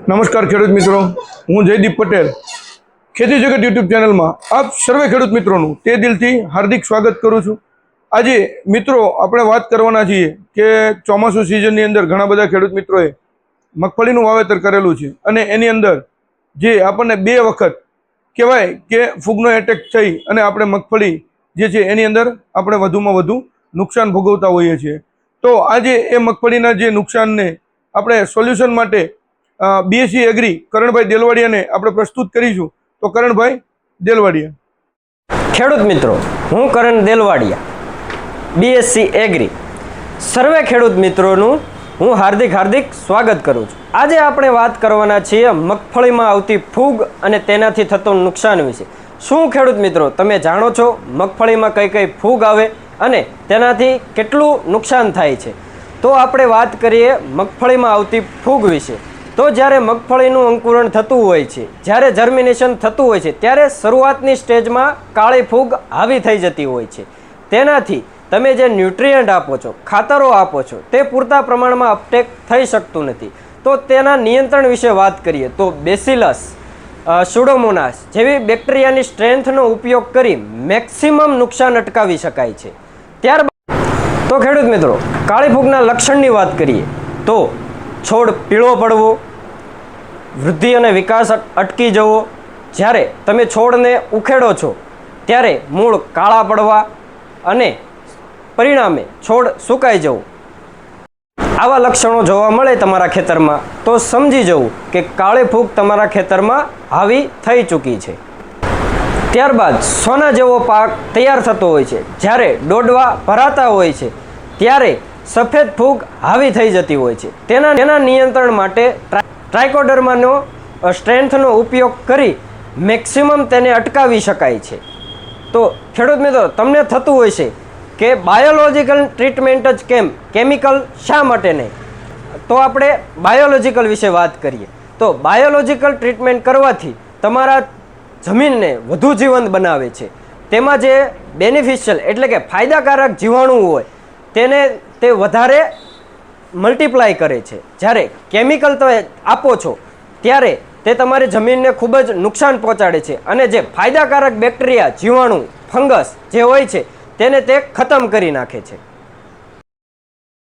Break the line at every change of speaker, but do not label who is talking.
નમસ્કાર ખેડૂત મિત્રો, હું જયદીપ પટેલ ખેતી જગત યુટ્યુબ ચેનલમાં આપ સર્વે ખેડૂત મિત્રોનું તે દિલથી હાર્દિક સ્વાગત કરું છું। આજે મિત્રો આપણે વાત કરવાના છીએ કે ચોમાસુ સિઝનની અંદર ઘણા બધા ખેડૂત મિત્રોએ મગફળીનું વાવેતર કરેલું છે અને એની અંદર જે આપણને બે વખત કહેવાય કે ફૂગનો એટેક થઈ અને આપણે મગફળી જે છે એની અંદર આપણે વધુમાં વધુ નુકસાન ભોગવતા હોઈએ છીએ। તો આજે એ મગફળીના જે નુકસાનને આપણે સોલ્યુશન માટે બીએસસી એગ્રી કરણભાઈ દેલવાડિયાને આપણે પ્રસ્તુત કરીશું। તો કરણભાઈ દેલવાડિયા।
ખેડૂત મિત્રો, હું કરણ દેલવાડિયા, બીએસસી એગ્રી સર્વે ખેડૂત મિત્રોનું હું હાર્દિક સ્વાગત કરું છું। આજે આપણે વાત કરવાના છીએ મગફળીમાં આવતી ફૂગ અને તેનાથી થતું નુકસાન વિશે। શું ખેડૂત મિત્રો તમે જાણો છો મગફળીમાં કઈ ફૂગ આવે અને તેનાથી કેટલું નુકસાન થાય છે? તો આપણે વાત કરીએ મગફળીમાં આવતી ફૂગ વિશે। તો જ્યારે મગફળીનું અંકુરણ થતું હોય છે, જ્યારે જર્મિનેશન થતું હોય છે, ત્યારે શરૂઆતની સ્ટેજમાં કાળી ફૂગ હાવી થઈ જતી હોય છે। તેનાથી તમે જે ન્યુટ્રિયન્ટ આપો છો, ખાતરો આપો છો, તે પૂરતા પ્રમાણમાં અપટેક થઈ શકતું નથી। તો તેના નિયંત્રણ વિશે વાત કરીએ તો બેસિલસ, સ્યુડોમોનાસ જેવી બેક્ટેરિયાની સ્ટ્રેન્થનો ઉપયોગ કરી મેક્સિમમ નુકસાન અટકાવી શકાય છે। ત્યારબાદ તો ખેડૂત મિત્રો, કાળી ફૂગના લક્ષણની વાત કરીએ તો છોડ પીળો પડવો, વૃદ્ધિ અને વિકાસ અટકી જવો, જ્યારે તમે છોડને ઉખેડો છો ત્યારે મૂળ કાળા પડવા અને પરિણામે છોડ સુકાઈ જવું, આવા લક્ષણો જોવા મળે તમારા ખેતરમાં તો સમજી જવું કે કાળી ફૂગ તમારા ખેતરમાં હાવી થઈ ચૂકી છે। ત્યારબાદ સોના જેવો પાક તૈયાર થતો હોય છે, જ્યારે ડોડવા ભરાતા હોય છે ત્યારે સફેદ ફૂગ હાવી થઈ જતી હોય છે। તેના નિયંત્રણ માટે ટ્રાઇકોડર્માનો સ્ટ્રેન્થનો ઉપયોગ કરી મેક્સિમમ તેને અટકાવી શકાય છે। તો ખેડૂત મિત્રો, તમને થતું હોય છે કે બાયોલોજિકલ ટ્રીટમેન્ટ જ કેમ, કેમિકલ શા માટે નહીં? તો આપણે બાયોલોજિકલ વિશે વાત કરીએ તો બાયોલોજિકલ ટ્રીટમેન્ટ કરવાથી તમારા જમીનને વધુ જીવંત બનાવે છે। તેમાં જે બેનિફિશિયલ એટલે કે ફાયદાકારક જીવાણુ હોય તેને તે વધારે મલ્ટીપ્લાય કરે છે। જ્યારે કેમિકલ તમે આપો છો ત્યારે તે તમારી જમીનને ખૂબ જ નુકસાન પહોંચાડે છે અને જે ફાયદાકારક બેક્ટેરિયા, જીવાણુ, ફંગસ જે હોય છે તેને તે ખતમ કરી નાખે છે।